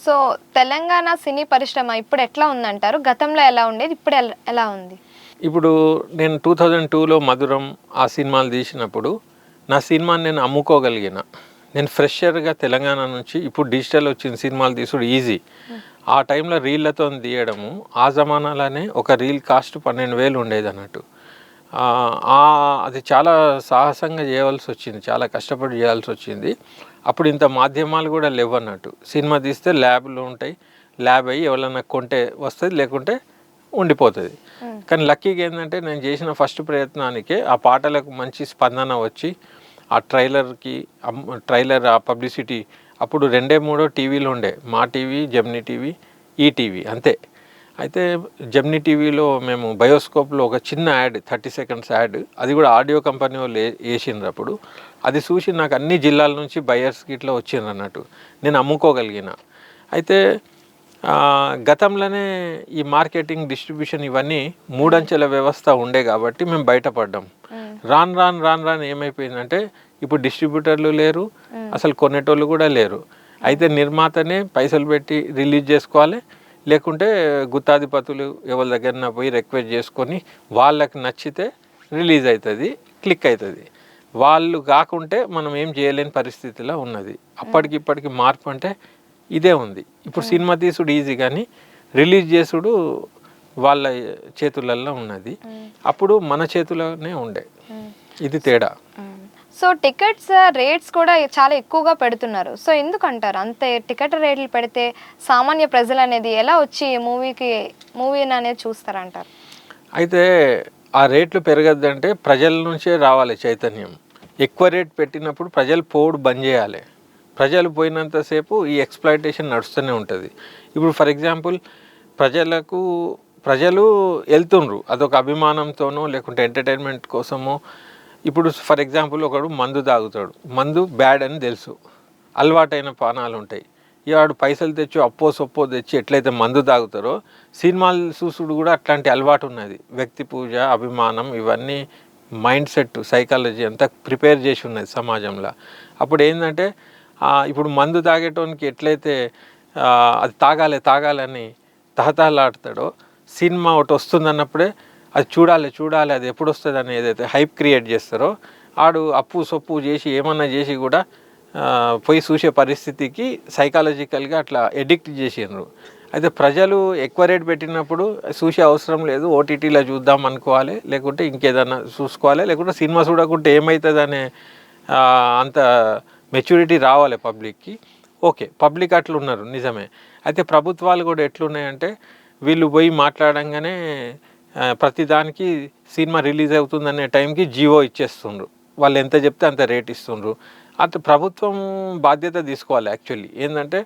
So Telangana సినీ పరిశ్రమ ఇప్పుడు ఎట్లా ఉందంటారు? గతంలో ఎలా ఉండేది, ఇప్పుడు ఎలా ఉంది? ఇప్పుడు నేను 2002లో మధురం ఆ సినిమాలు తీసినప్పుడు నా సినిమాని నేను అమ్ముకోగలిగిన. నేను ఫ్రెషర్గా తెలంగాణ నుంచి ఇప్పుడు డిజిటల్ వచ్చిన సినిమాలు తీసుడు ఈజీ. ఆ టైంలో రీళ్లతో తీయడము, ఆ జమానాలోనే ఒక రీల్ కాస్ట్ 12,000 ఉండేది అన్నట్టు. అది చాలా సాహసంగా చేయవలసి వచ్చింది, చాలా కష్టపడి చేయాల్సి వచ్చింది. అప్పుడు ఇంత మాధ్యమాలు కూడా లేవు అన్నట్టు. సినిమా తీస్తే ల్యాబ్లు ఉంటాయి, ల్యాబ్ అయ్యి ఎవరైనా కొంటే వస్తుంది, లేకుంటే ఉండిపోతుంది. కానీ లక్కీగా ఏంటంటే నేను చేసిన ఫస్ట్ ప్రయత్నానికే ఆ పాటలకు మంచి స్పందన వచ్చి ఆ ట్రైలర్ ఆ పబ్లిసిటీ అప్పుడు 2-3 టీవీలు ఉండే, మా టీవీ, జెమినీ టీవీ, ఈటీవీ అంతే. అయితే జెమినీ టీవీలో మేము బయోస్కోప్లో ఒక చిన్న యాడ్, 30 సెకండ్స్ యాడ్, అది కూడా ఆడియో కంపెనీ వాళ్ళు వేసిండ్రు. అప్పుడు అది చూసి నాకు అన్ని జిల్లాల నుంచి బయర్స్కి ఇట్లా వచ్చిండ్రు అన్నట్టు, నేను అమ్ముకోగలిగిన. అయితే గతంలోనే ఈ మార్కెటింగ్, డిస్ట్రిబ్యూషన్ ఇవన్నీ 3 అంచెల వ్యవస్థ ఉండే కాబట్టి మేము బయటపడ్డాం. రాను ఏమైపోయిందంటే ఇప్పుడు డిస్ట్రిబ్యూటర్లు లేరు, అసలు కొనేటోళ్ళు కూడా లేరు. అయితే నిర్మాతనే పైసలు పెట్టి రిలీజ్ చేసుకోవాలి, లేకుంటే గుత్తాధిపతులు ఎవరి దగ్గర పోయి రిక్వెస్ట్ చేసుకొని వాళ్ళకి నచ్చితే రిలీజ్ అవుతుంది, క్లిక్ అవుతుంది. వాళ్ళు కాకుంటే మనం ఏం చేయలేని పరిస్థితిలో ఉన్నది. అప్పటికిప్పటికి మార్పు అంటే ఇదే ఉంది. ఇప్పుడు సినిమా తీసుడు ఈజీ, కానీ రిలీజ్ చేసుడు వాళ్ళ చేతులలో ఉన్నది. అప్పుడు మన చేతుల్లోనే ఉండే, ఇది తేడా. సో టికెట్స్ రేట్స్ కూడా చాలా ఎక్కువగా పెడుతున్నారు. సో ఎందుకంటారు అంతే టికెట్ రేట్లు పెడితే సామాన్య ప్రజలు అనేది ఎలా వచ్చి మూవీని అనేది చూస్తారంటారు? అయితే ఆ రేట్లు పెరగద్దంటే ప్రజల నుంచే రావాలి చైతన్యం. ఎక్కువ రేట్ పెట్టినప్పుడు ప్రజలు పోవుడు బంద్ చేయాలి. ప్రజలు పోయినంతసేపు ఈ ఎక్స్‌ప్లాయిటేషన్ నడుస్తూనే ఉంటుంది. ఇప్పుడు ఫర్ ఎగ్జాంపుల్ ప్రజలు వెళ్తుండ్రు అదొక అభిమానంతోనో లేకుంటే ఎంటర్టైన్మెంట్ కోసమో. ఇప్పుడు ఫర్ ఎగ్జాంపుల్ ఒకడు మందు తాగుతాడు, మందు బ్యాడ్ అని తెలుసు, అలవాటైన పానాలు ఉంటాయి. ఇవాడు పైసలు తెచ్చి అప్పో సొప్పో తెచ్చి ఎట్లయితే మందు తాగుతారో సినిమాలు చూసుడు కూడా అట్లాంటి అలవాటు ఉన్నది. వ్యక్తి పూజ, అభిమానం, ఇవన్నీ మైండ్ సెట్, సైకాలజీ అంతా ప్రిపేర్ చేసి ఉన్నది సమాజంలో. అప్పుడు ఏంటంటే ఇప్పుడు మందు తాగేటోనికి ఎట్లయితే అది తాగాలని తహతహలాడతాడో, సినిమా ఒకటి వస్తుందన్నప్పుడే అది చూడాలి, అది ఎప్పుడు వస్తుంది అని ఏదైతే హైప్ క్రియేట్ చేస్తారో, ఆడు అప్పు సొప్పు చేసి ఏమన్నా చేసి కూడా పోయి చూసే పరిస్థితికి సైకాలజికల్గా అట్లా ఎడిక్ట్ చేసిండ్రు. అయితే ప్రజలు ఎక్కువ రేట్ పెట్టినప్పుడు చూసే అవసరం లేదు, ఓటీటీలో చూద్దాం అనుకోవాలి, లేకుంటే ఇంకేదన్నా చూసుకోవాలి, లేకుంటే సినిమా చూడకుంటే ఏమవుతుంది అనే అంత మెచ్యూరిటీ రావాలి పబ్లిక్కి. ఓకే, పబ్లిక్ అట్లా ఉన్నారు నిజమే. అయితే ప్రభుత్వాలు కూడా ఎట్లున్నాయంటే వీళ్ళు పోయి మాట్లాడంగానే ప్రతిదానికి సినిమా రిలీజ్ అవుతుందనే టైంకి జియో ఇచ్చేస్తుండ్రు, వాళ్ళు ఎంత చెప్తే అంత రేట్ ఇస్తుండ్రు. అటు ప్రభుత్వం బాధ్యత తీసుకోవాలి. యాక్చువల్లీ ఏంటంటే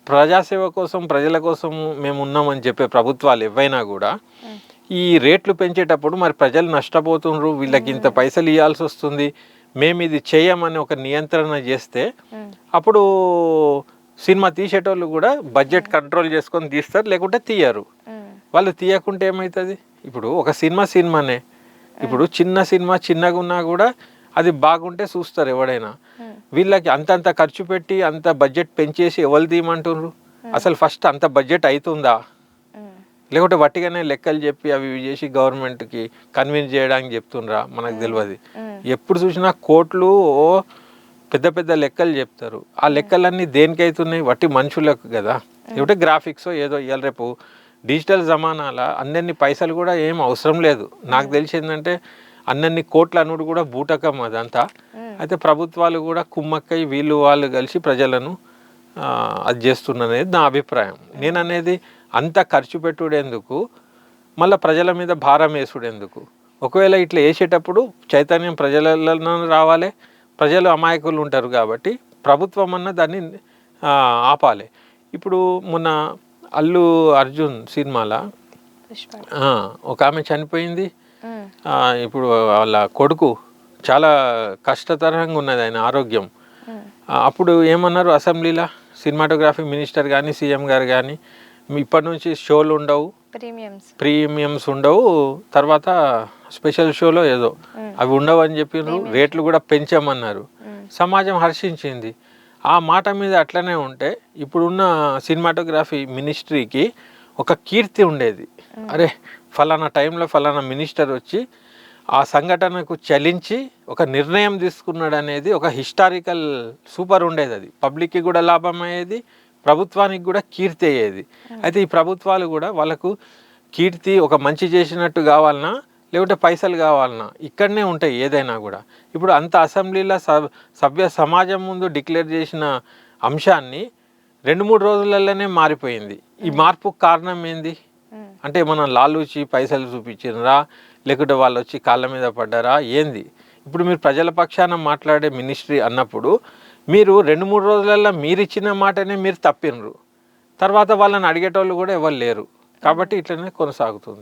ప్రజాసేవ కోసం, ప్రజల కోసం మేము ఉన్నామని చెప్పే ప్రభుత్వాలు ఏవైనా కూడా ఈ రేట్లు పెంచేటప్పుడు మరి ప్రజలు నష్టపోతుండ్రు, వీళ్ళకి ఇంత పైసలు ఇవ్వాల్సి వస్తుంది, మేము ఇది చేయమని ఒక నియంత్రణ చేస్తే అప్పుడు సినిమా తీసేటోళ్ళు కూడా బడ్జెట్ కంట్రోల్ చేసుకొని తీస్తారు, లేకుంటే తీయరు. వాళ్ళు తీయకుంటే ఏమవుతుంది? ఇప్పుడు ఒక సినిమానే, ఇప్పుడు చిన్న సినిమా చిన్నగా ఉన్నా కూడా అది బాగుంటే చూస్తారు ఎవడైనా. వీళ్ళకి అంతంత ఖర్చు పెట్టి అంత బడ్జెట్ పెంచేసి ఎవరు తీయమంటున్నారు? అసలు ఫస్ట్ అంత బడ్జెట్ అవుతుందా, లేకుంటే వట్టిగానే లెక్కలు చెప్పి అవి చేసి గవర్నమెంట్కి కన్విన్స్ చేయడానికి చెప్తుండ్రా మనకు తెలియదు. ఎప్పుడు చూసినా కోట్లు పెద్ద పెద్ద లెక్కలు చెప్తారు. ఆ లెక్కలన్నీ దేనికి అవుతున్నాయి? వట్టి మనుషులకు కదా. లేకుంటే గ్రాఫిక్స్ ఏదో ఇవాళ రేపు డిజిటల్ జమానాల అన్నన్ని పైసలు కూడా ఏం అవసరం లేదు. నాకు తెలిసి ఏంటంటే అన్నన్ని కోట్ల అనుడు కూడా బూటకం అదంతా. అయితే ప్రభుత్వాలు కూడా కుమ్మక్కై వాళ్ళు కలిసి ప్రజలను అది చేస్తున్నది నా అభిప్రాయం. నేను అనేది అంత ఖర్చు పెట్టుడేందుకు, మళ్ళీ ప్రజల మీద భారం వేసుడేందుకు? ఒకవేళ ఇట్లా వేసేటప్పుడు చైతన్యం ప్రజలలో రావాలి. ప్రజలు అమాయకులు ఉంటారు కాబట్టి ప్రభుత్వం అన్న దాన్ని ఆపాలి. ఇప్పుడు మొన్న అల్లు అర్జున్ సినిమాలో ఒక ఆమె చనిపోయింది. ఇప్పుడు వాళ్ళ కొడుకు చాలా కష్టతరంగా ఉన్నది ఆయన ఆరోగ్యం. అప్పుడు ఏమన్నారు అసెంబ్లీలో, సినిమాటోగ్రఫీ మినిస్టర్ కానీ సీఎం గారు కానీ, ఇప్పటి నుంచి షోలు ఉండవు, ప్రీమియమ్స్ ఉండవు, తర్వాత స్పెషల్ షోలో ఏదో అవి ఉండవు అని చెప్పినారు, రేట్లు కూడా పెంచామన్నారు. సమాజం హర్షించింది. ఆ మాట మీద అట్లనే ఉంటే ఇప్పుడున్న సినిమాటోగ్రఫీ మినిస్ట్రీకి ఒక కీర్తి ఉండేది. అరే ఫలానా టైంలో ఫలానా మినిస్టర్ వచ్చి ఆ సంఘటనకు చలించి ఒక నిర్ణయం తీసుకున్నాడు అనేది ఒక హిస్టారికల్ సూపర్ ఉండేది. అది పబ్లిక్కి కూడా లాభం అయ్యేది, ప్రభుత్వానికి కూడా కీర్తి అయ్యేది. అయితే ఈ ప్రభుత్వాలు కూడా వాళ్ళకు కీర్తి ఒక మంచి చేసినట్టు కావాలన్నా లేకుంటే పైసలు కావాలన్నా ఇక్కడనే ఉంటాయి ఏదైనా కూడా. ఇప్పుడు అంత అసెంబ్లీలో సభ్య సమాజం ముందు డిక్లేర్ చేసిన అంశాన్ని 2-3 రోజులలోనే మారిపోయింది. ఈ మార్పుకు కారణం ఏంది అంటే మనం లాలూచి పైసలు చూపించినరా లేకుంటే వాళ్ళు వచ్చి కాళ్ళ మీద పడ్డారా ఏంది? ఇప్పుడు మీరు ప్రజల పక్షాన మాట్లాడే మినిస్ట్రీ అన్నప్పుడు మీరు 2-3 రోజులలో మీరు ఇచ్చిన మాటనే మీరు తప్పినరు, తర్వాత వాళ్ళని అడిగేటోళ్ళు కూడా ఎవరు లేరు. కాబట్టి ఇట్లనే కొనసాగుతుంది.